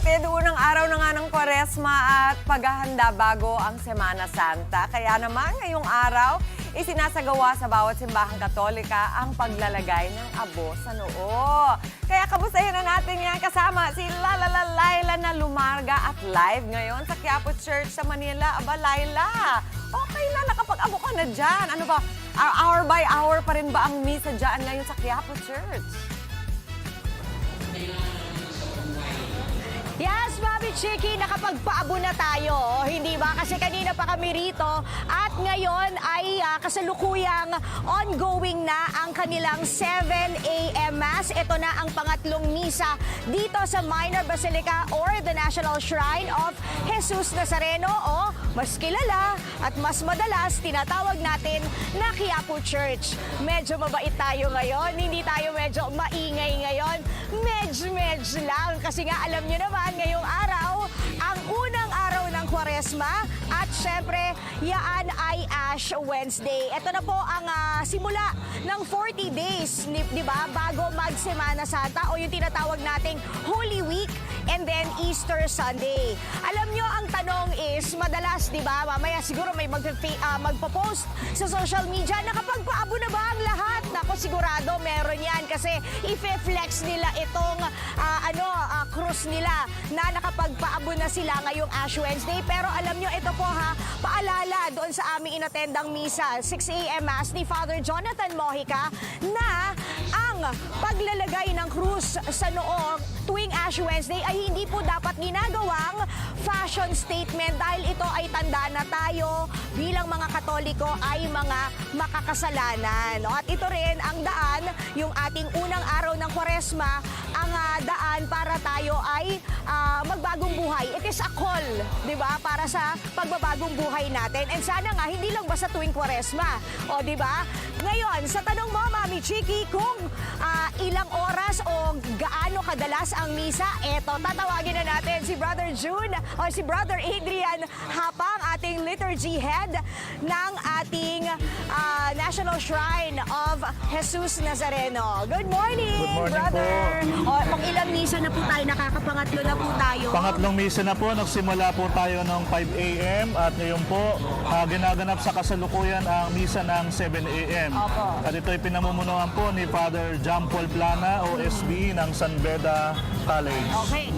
kapatid, unang araw na nga ng Kwaresma at paghahanda bago ang Semana Santa. Kaya naman ngayong araw, isinasagawa sa bawat simbahang Katolika ang paglalagay ng abo sa noo. Kaya kamustahin na natin yan kasama si Laila na Lumarga at live ngayon sa Quiapo Church sa Manila. Aba, Laila, okay na, nakapag-abo ka na dyan. Ano ba, hour by hour pa rin ba ang misa dyan ngayon sa Quiapo Church? Yes, Mami Chiki, nakapagpaabo na tayo, hindi ba? Kasi kanina pa kami rito at ngayon ay kasalukuyang ongoing na ang kanilang 7 a.m. Mass. Ito na ang pangatlong misa dito sa Minor Basilica or the National Shrine of Jesus Nazareno o mas kilala at mas madalas tinatawag natin na Quiapo Church. Medyo mabait tayo ngayon, hindi tayo medyo maingay ngayon. Medyo lang kasi nga alam nyo naman ngayong araw, ang unang araw ng Kwaresma at syempre, yaan ay Ash Wednesday. Ito na po ang simula ng 40 days, di ba, bago mag-Semana Santa o yung tinatawag nating Holy Week and then Easter Sunday. Alam nyo, ang tanong is, madalas, di ba, mamaya siguro may magpo-post sa social media, nakapagpaabo na ba ang lahat? Nako, sigurado meron yan kasi i-flex nila itong krus nila na nakapagpaabo na sila ngayong Ash Wednesday. Pero alam nyo, ito po paalala doon sa aming inatendang misa, 6 a.m. Mass ni Father Jonathan Mojica, na ang paglalagay ng krus sa noo tuwing Ash Wednesday ay hindi po dapat ginagawang fashion statement dahil ito ay tanda na tayo bilang mga Katoliko ay mga makakasalanan. At ito rin ang daan, yung ating unang araw ng Kwaresma, ang daan para tayo ay magbagong buhay. It is a call, di ba, para sa pagbabagong buhay natin. And sana nga, hindi lang basta tuwing Kwaresma. O, di ba? Ngayon, sa tanong mo, Mami Chiki, kung ilang oras o gaano kadalas ang misa, eto, tatawagin na natin si Brother June o si Brother Adrian Hapang, ating liturgy head ng ating National Shrine of Jesus Nazareno. Good morning, Good morning Brother. po. O, pang ilang misa na po tayo, nakakapangatlo na po tayo. Pangatlong misa na po, nagsimula po tayo ng 5 a.m. at ngayon po ginaganap sa kasalukuyan ang misa ng 7 a.m. Opo. At ito ay pinamumunuan po ni Father John Paul Plana, OSB ng San Beda College. Okay.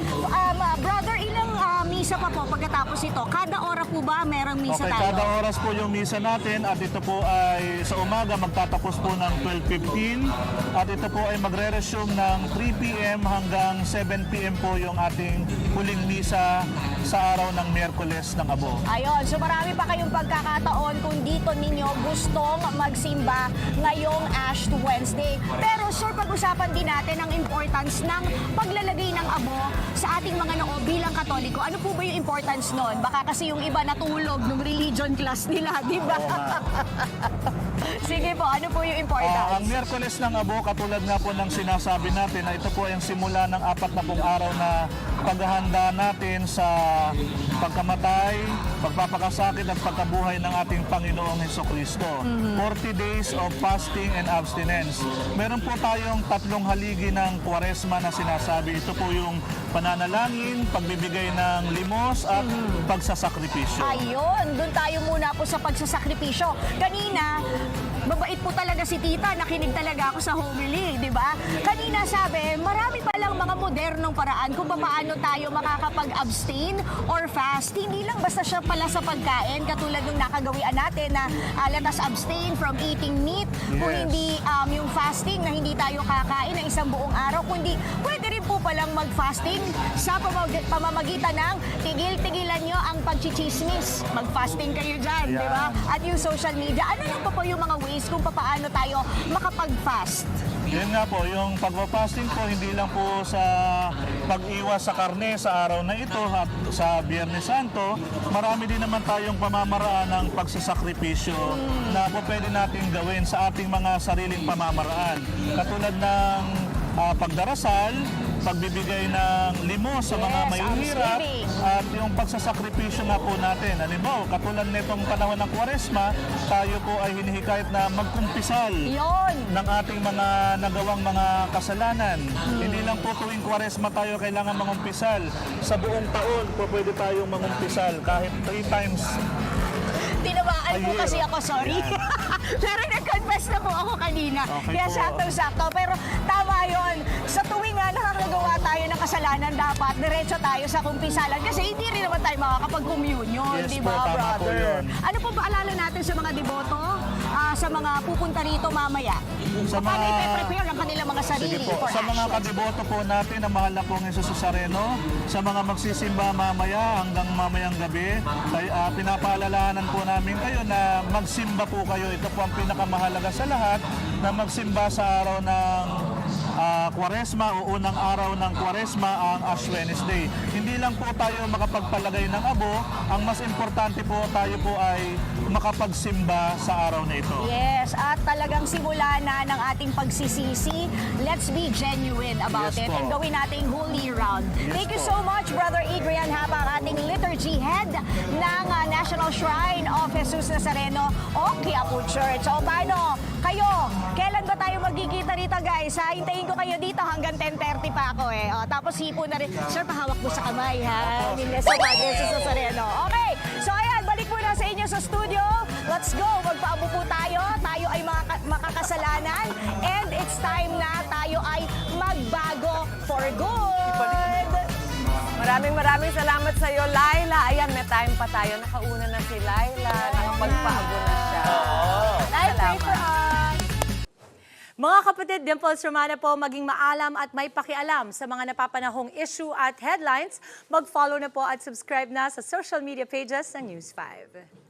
Brother, ilang misa pa po pagkatapos ito? Kada ora po ba merong misa Okay, tayo? kada oras po yung misa natin at ito po ay sa umaga magtatapos po ng 12:15 at ito po ay magre-resume ng 3 p.m. hanggang 7 p.m. po yung ating huling misa sa araw ng Miyerkules ng Abo. Ayun, so marami pa kayong pagkakataon kung dito ninyo gustong magsimba ngayong Ash Wednesday. Pero sure, pag-usapan din natin ang importance ng paglalagay ng abo sa ating mga noo bilang Katoliko. Ano po ba yung importance nun? Baka kasi yung iba natulog nung religion class nila, di ba? Sige po, ano po yung importance? Ang Miyerkules ng Abo, katulad nga po ng sinasabi natin, na ito po ay ang simula ng 40 araw na paghahanda natin sa pagkamatay, pagpapakasakit at pagkabuhay ng ating Panginoong Hesukristo. 40 days of fasting and abstinence. Meron po tayong 3 haligi ng Kwaresma na sinasabi. Ito po yung pananalangin, pagbibigay ng limos at pagsasakripisyo. Ayun, doon tayo muna po sa pagsasakripisyo. Kanina, mabait po talaga si Tita, nakinig talaga ako sa homily, di ba? Kanina sabi, marami palang mga modernong paraan kung paano tayo makakapag-abstain or fast. Hindi lang basta siya pala sa pagkain, katulad ng nakagawian natin na let us abstain from eating meat, kung Yes. hindi yung fasting na hindi tayo kakain ng isang buong araw, kundi pwede rin po palang mag-fasting sa pamamagitan ng tigil-tigilan nyo ang pagchichismis. Mag-fasting kayo dyan, Yeah. di ba? At yung social media, ano lang pa po yung mga ways kung paano tayo makapag-fast? Yun nga po, yung pagpapasting po, hindi lang po sa pag-iwas sa karne sa araw na ito at sa Biyernes Santo, marami din naman tayong pamamaraan ng pagsasakripisyo na po pwede natin gawin sa ating mga sariling pamamaraan. Katulad ng pagdarasal, pagbibigay ng limos sa mga Yes, mahihirap almsgiving. at yung pagsasakripisyo nga po natin. Halimbawa, katulad nitong panahon ng Kwaresma, tayo po ay hinihikayat na magkumpisal Yon. ng ating mga nagawang mga kasalanan. Hindi lang po tuwing Kwaresma tayo kailangan mangumpisal. Sa buong taon po pwede tayong mangumpisal kahit 3 times. Tinamaan po Ayun. kasi ako, sorry. Pero nag-confess na po ako kanina. Okay Kaya po. saktong-sakto. Pero tama yon. Sa tuwing nga nakakagawa tayo ng kasalanan, dapat diretso tayo sa kumpisalan. Kasi hindi rin naman tayo makakapag-communion, Yes di po, ba, tama po brother? yun. Ano po paalala natin sa mga deboto? Sa mga pupunta rito mamaya? Sa Paano mga- i-prepare ang kanilang mga sarili Sige po, for sa mga actions? kadiboto po natin na mahal na pong Jesus Nazareno, sa mga magsisimba mamaya hanggang mamayang gabi, pinapaalalahanan po namin kayo na magsimba po kayo. Ito po ang pinakamahalaga sa lahat, na magsimba sa araw ng Kwaresma o unang araw ng Kwaresma, ang Ash Wednesday. Hindi lang po tayo makapagpalagay ng abo, ang mas importante po tayo po ay makapagsimba sa araw na ito. Yes, at talagang simula na ng ating pagsisisi. Let's be genuine about Yes it po. and gawin nating holy round. Yes Thank you po. so much, Brother Adrian Haba, ang ating liturgy head ng National Shrine of Jesus Nazareno o Quiapo Church. So paano? Kayo, kailan ba tayo magkikita rito, guys? Hintayin ko kayo dito hanggang 10:30 pa ako eh. O, tapos hipo na rin. Sir, pahawak mo sa kamay, ha? Niles sa Jesus Nazareno. Okay, so ayan, balik muna sa inyo sa studio. Let's go! Magpaabo po tayo. Tayo ay makakasalanan. And it's time na tayo ay magbago for good. Maraming salamat sa iyo, Laila. Ayan, may time pa tayo. Nakauna na si Laila. Nakapagpaabo na siya. Pray for us. Mga kapatid, Dimples Romana po, maging maalam at may pakialam sa mga napapanahong issue at headlines. Mag-follow na po at subscribe na sa social media pages ng News 5.